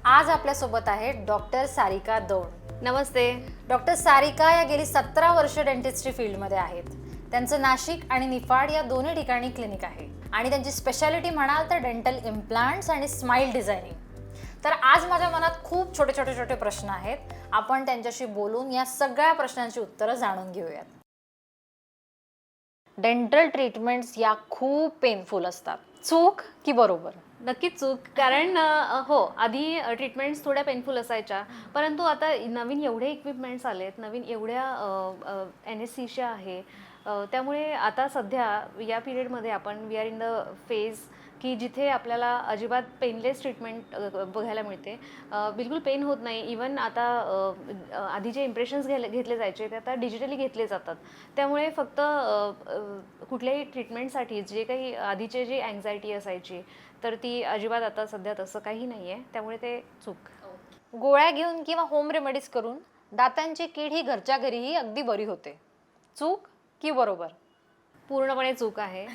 आज आपल्यासोबत आहे डॉक्टर सारिका दौंड. नमस्ते. डॉक्टर सारिका या गेली 17 वर्ष डेंटिस्ट्री फील्डमध्ये आहेत. त्यांचं नाशिक आणि निफाड या दोन्ही ठिकाणी क्लिनिक आहे आणि त्यांची स्पेशालिटी म्हणाल तर डेंटल इम्प्लांट्स आणि स्माइल डिझायनिंग. तर आज माझ्या मनात खूप छोटे प्रश्न आहेत. आपण त्यांच्याशी बोलून या सगळ्या प्रश्नांची उत्तरं जाणून घेऊयात. डेंटल ट्रीटमेंट्स या खूप पेनफुल असतात. चूक की बरोबर? नक्कीच चूक. कारण हो, आधी ट्रीटमेंट्स थोड्या पेनफुल असायच्या, परंतु आता नवीन एवढे इक्विपमेंट्स आलेत, नवीन एवढ्या एनेस्थीशिया आहे, त्यामुळे आता सध्या या पिरियडमध्ये आपण we are in the phase की जिथे आपल्याला अजिबात पेनलेस ट्रीटमेंट बघायला मिळते. बिलकुल पेन होत नाही. इवन आता आधी जे इम्प्रेशन्स घेतले जायचे ते आता डिजिटली घेतले जातात. त्यामुळे फक्त कुठल्याही ट्रीटमेंटसाठी जे काही आधीचे जी अँझायटी असायची तर ती अजिबात आता सध्या तसं काही नाही आहे. त्यामुळे ते चूक. गोळ्या घेऊन किंवा होम रेमेडीज करून दातांची कीड ही घरच्या घरीही अगदी बरी होते. चूक की बरोबर? पूर्णपणे चूक आहे.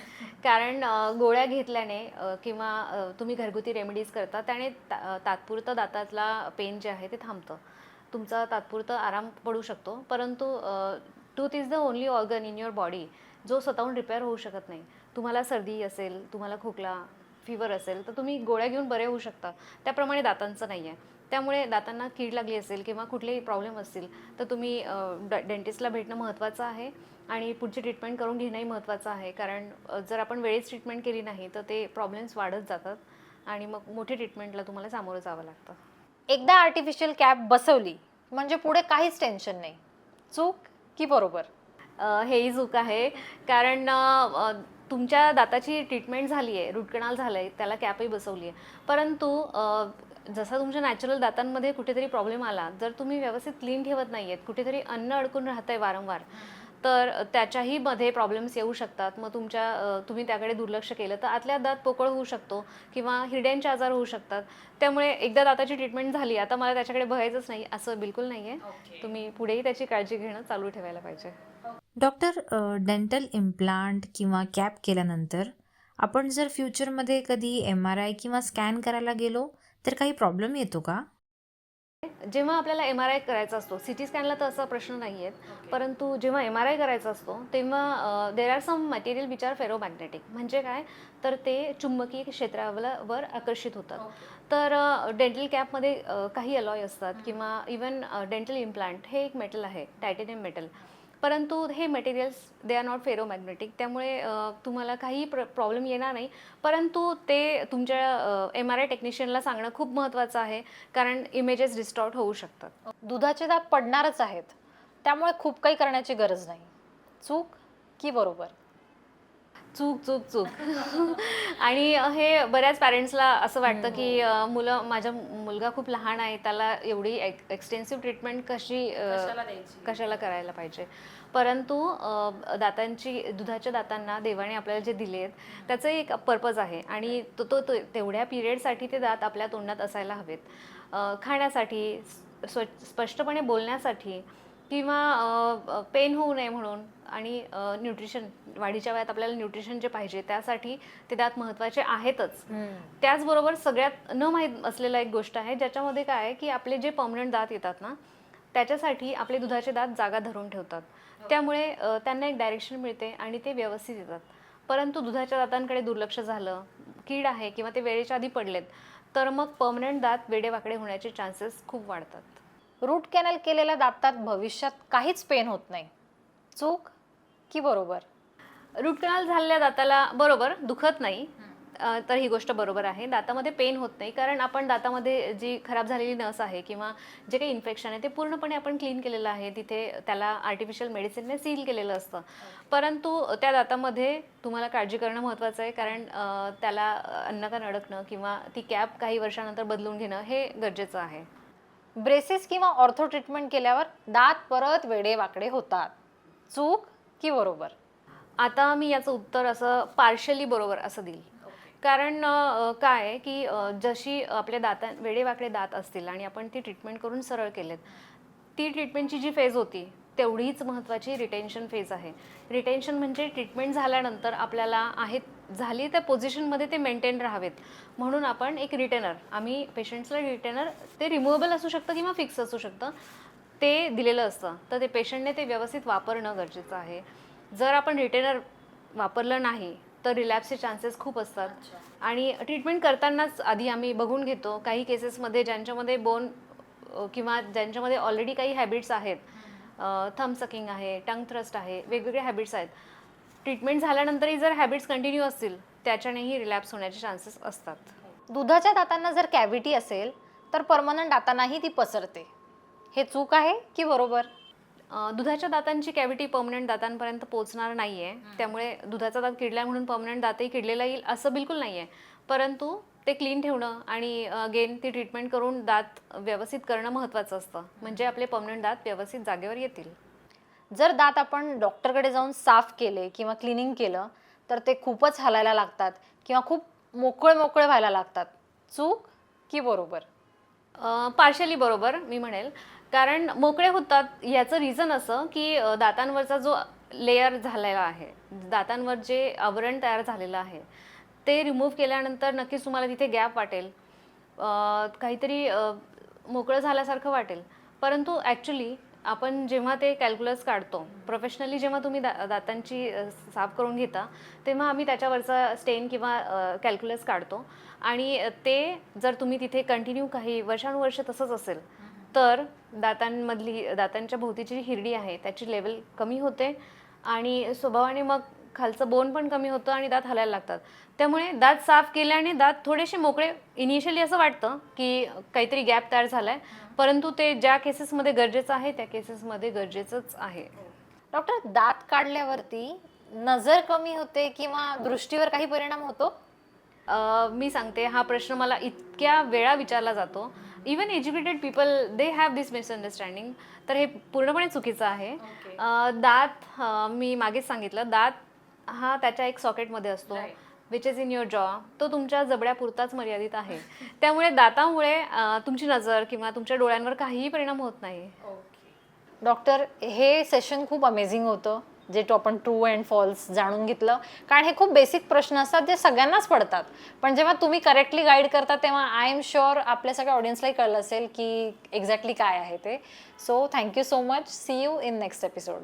कारण गोळ्या घेतल्याने किंवा तुम्ही घरगुती रेमेडीज करता त्याने तात्पुरतं दातातला पेन जे आहे ते थांबतं. तुमचा तात्पुरतं आराम पडू शकतो, परंतु tooth is the only organ in your body जो स्वतःहून रिपेअर होऊ शकत नाही. तुम्हाला सर्दी असेल, तुम्हाला खोकला, फीवर असेल तर तुम्ही गोळ्या घेऊन बरे होऊ शकता. त्याप्रमाणे दातांचं नाही आहे. त्यामुळे दातांना कीड लागली असेल किंवा कुठलेही प्रॉब्लेम असतील तर तुम्ही डेंटिस्टला भेटणं महत्त्वाचं आहे आणि पुढची ट्रीटमेंट करून घेणंही महत्त्वाचं आहे. कारण जर आपण वेळेस ट्रीटमेंट केली नाही तर ते प्रॉब्लेम्स वाढत जातात आणि मग मोठी ट्रीटमेंटला तुम्हाला सामोरं जावं लागतं. एकदा आर्टिफिशियल कॅप बसवली म्हणजे पुढे काहीच टेन्शन नाही. चूक की बरोबर? हेही चूक आहे. कारण तुमच्या दाताची ट्रीटमेंट झाली आहे, रूट कनाल झालं आहे, त्याला कॅपही बसवली आहे, परंतु जसा तुमच्या नॅचरल दातांमध्ये कुठेतरी प्रॉब्लेम आला, जर तुम्ही व्यवस्थित क्लीन ठेवत नाही आहेत, कुठेतरी अन्न अडकून राहतं आहे वारंवार, तर त्याच्याही मध्ये प्रॉब्लेम्स येऊ शकतात. मग तुम्ही त्याकडे दुर्लक्ष केलं तर आतल्या दात पोकळ होऊ शकतो किंवा हिरड्यांचे आजार होऊ शकतात. त्यामुळे एकदा दाताची ट्रीटमेंट झाली, आता मला त्याच्याकडे बघायचंच नाही असं बिलकुल नाही आहे. तुम्ही पुढेही त्याची काळजी घेणं चालू ठेवायला पाहिजे. डॉक्टर, डेंटल इम्प्लांट किंवा कॅप केल्यानंतर आपण जर फ्युचरमध्ये कधी MRI किंवा स्कॅन करायला गेलो तर काही प्रॉब्लेम येतो का? जेव्हा आपल्याला MRI करायचा असतो, सिटी स्कॅनला तर असा प्रश्न नाही आहेत, परंतु जेव्हा MRI करायचा असतो तेव्हा there are some material which are ferromagnetic. म्हणजे काय तर ते चुंबकीय क्षेत्रावर आकर्षित होतात. तर डेंटल कॅपमध्ये काही अलॉय असतात किंवा इवन डेंटल इम्प्लांट हे एक मेटल आहे, टायटेनियम मेटल, परंतु हे materials they are not ferromagnetic. त्यामुळे तुम्हाला काही प्रॉब्लेम येणार नाही. परंतु ते तुमच्या MRI टेक्निशियनला सांगणं खूप महत्त्वाचं आहे, कारण इमेजेस डिस्टॉर्ट होऊ शकतात. दुधाचे दात पडणारच आहेत, त्यामुळे खूप काही करण्याची गरज नाही. चूक की बरोबर? चूक चूक चूक. आणि हे बऱ्याच पॅरेंट्सला असं वाटतं की माझा मुलगा खूप लहान आहे, त्याला एवढी एक्सटेन्सिव्ह ट्रीटमेंट कशाला करायला पाहिजे. परंतु दुधाच्या दातांना देवाने आपल्याला जे दिले आहेत त्याचं एक पर्पज आहे आणि तो तेवढ्या पिरियडसाठी ते दात आपल्या तोंडात असायला हवेत. खाण्यासाठी, स्पष्टपणे बोलण्यासाठी किंवा पेन होऊ नये म्हणून आणि न्यूट्रिशन, वाढीच्या वयात आपल्याला न्यूट्रिशन जे पाहिजे त्यासाठी ते दात महत्त्वाचे आहेतच. त्याचबरोबर सगळ्यात न माहीत असलेला एक गोष्ट आहे ज्याच्यामध्ये काय आहे की आपले जे परमनंट दात येतात ना त्याच्यासाठी आपले दुधाचे दात जागा धरून ठेवतात. त्यामुळे त्यांना एक डायरेक्शन मिळते आणि ते व्यवस्थित येतात. परंतु दुधाच्या दातांकडे दुर्लक्ष झालं, कीड आहे किंवा ते वेळेच्या आधी पडलेत तर मग परमनंट दात वेडेवाकडे होण्याचे चान्सेस खूप वाढतात. रूट कॅनल केलेल्या दातात भविष्यात काहीच पेन होत नाही. चूक की बरोबर? रूट कनाल झालेल्या दाताला बरोबर दुखत नाही, तर ही गोष्ट बरोबर आहे. दातामध्ये पेन होत नाही कारण आपण दातामध्ये जी खराब झालेली नस आहे किंवा जे काही इन्फेक्शन आहे ते पूर्णपणे आपण क्लीन केलेलं आहे. तिथे त्याला आर्टिफिशियल मेडिसिनने सील केलेलं असतं. परंतु त्या दातामध्ये तुम्हाला काळजी करणं महत्त्वाचं आहे, कारण त्याला अन्नात अडकणं किंवा ती कॅप काही वर्षानंतर बदलून घेणं हे गरजेचं आहे. ब्रेसेस किंवा ऑर्थो ट्रीटमेंट केल्यावर दात परत वेडे वाकडे होतात. चूक की बरोबर? आता मी याचं उत्तर असं पार्शली बरोबर असं देईल. कारण काय आहे की जशी आपल्या वेडेवाकडे दात असतील आणि आपण ती ट्रीटमेंट करून सरळ केलेत, ती ट्रीटमेंटची जी फेज होती तेवढीच महत्त्वाची रिटेन्शन फेज आहे. रिटेन्शन म्हणजे ट्रीटमेंट झाल्यानंतर आपल्याला आहेत झाली त्या पोझिशनमध्ये ते मेंटेन राहावेत म्हणून आपण एक रिटेनर, आम्ही पेशंट्सला रिटेनर, ते रिमूव्हेबल असू शकतं किंवा फिक्स असू शकतं, ते दिलेलं असतं. तर ते पेशंटने ते व्यवस्थित वापरणं गरजेचं आहे. जर आपण रिटेनर वापरलं नाही तर रिलॅप्सचे चान्सेस खूप असतात. आणि ट्रीटमेंट करतानाच आधी आम्ही बघून घेतो. काही केसेसमध्ये ज्यांच्यामध्ये बोन किंवा ज्यांच्यामध्ये ऑलरेडी काही हॅबिट्स आहेत, थंब सकिंग आहे, टंग थ्रस्ट आहे, वेगवेगळे हॅबिट्स आहेत, ट्रीटमेंट झाल्यानंतरही जर हॅबिट्स कंटिन्यू असतील त्याच्यानेही रिलॅप्स होण्याचे चान्सेस असतात. दुधाच्या दातांना जर कॅव्हिटी असेल तर परमनंट दातांनाही ती पसरते. हे चूक आहे की बरोबर? दुधाच्या दातांची कॅव्हिटी पर्मनंट दातांपर्यंत पोहोचणार नाही आहे. त्यामुळे दुधाचा दात किडला म्हणून पर्मनंट दातही किडलेला येईल असं बिलकुल नाही आहे. परंतु ते क्लीन ठेवणं आणि अगेन ती ट्रीटमेंट करून दात व्यवस्थित करणं महत्त्वाचं असतं, म्हणजे आपले पर्मनंट दात व्यवस्थित जागेवर येतील. जर दात आपण डॉक्टरकडे जाऊन साफ केले किंवा क्लिनिंग केलं तर ते खूपच हलायला लागतात किंवा खूप मोकळे मोकळे व्हायला लागतात. चूक की बरोबर? पार्शली बरोबर मी म्हणेल. कारण मोकळे होतात याचं रिझन असं की दातांवरचा जो लेयर झालेला आहे, दातांवर जे आवरण तयार झालेलं आहे ते रिमूव्ह केल्यानंतर नक्कीच तुम्हाला तिथे गॅप वाटेल, काहीतरी मोकळं झाल्यासारखं वाटेल. परंतु ॲक्च्युली आपण जेव्हा ते कॅल्क्युलस काढतो, प्रोफेशनली जेव्हा तुम्ही दातांची साफ करून घेता तेव्हा आम्ही त्याच्यावरचा स्टेन किंवा कॅल्क्युलस काढतो. आणि ते जर तुम्ही तिथे कंटिन्यू काही वर्षानुवर्ष तसंच असेल तर दातांच्या भोवतीची जी हिरडी आहे त्याची लेवल कमी होते आणि स्वभावाने मग खालचं बोन पण कमी होतं आणि दात हलायला लागतात. त्यामुळे दात साफ केल्याने दात थोडेसे मोकळे इनिशियली असं वाटतं की काहीतरी गॅप तयार झाला आहे, परंतु ते ज्या केसेसमध्ये गरजेचं आहे त्या केसेसमध्ये गरजेचंच आहे. डॉक्टर, दात काढल्यावरती नजर कमी होते किंवा दृष्टीवर काही परिणाम होतो? मी सांगते, हा प्रश्न मला इतक्या वेळा विचारला जातो. Even educated people they have this misunderstanding. तर हे पूर्णपणे चुकीचं आहे. दात मी मागेच सांगितलं, दात हा त्याच्या एक सॉकेटमध्ये असतो विच इज इन युअर जॉ. तो तुमच्या जबड्यापुरताच मर्यादित आहे. त्यामुळे दातामुळे तुमची नजर किंवा तुमच्या डोळ्यांवर काहीही परिणाम होत नाही. डॉक्टर, हे सेशन खूप अमेझिंग होतं, जे आपण ट्रू अँड फॉल्स जाणून घेतलं. कारण हे खूप बेसिक प्रश्न असतात जे सगळ्यांनाच पडतात, पण जेव्हा तुम्ही करेक्टली गाईड करता तेव्हा आय एम शुअर आपल्या सगळ्या ऑडियन्सलाही कळलं असेल की एक्झॅक्टली काय आहे ते. So thank you so much. See you in next episode.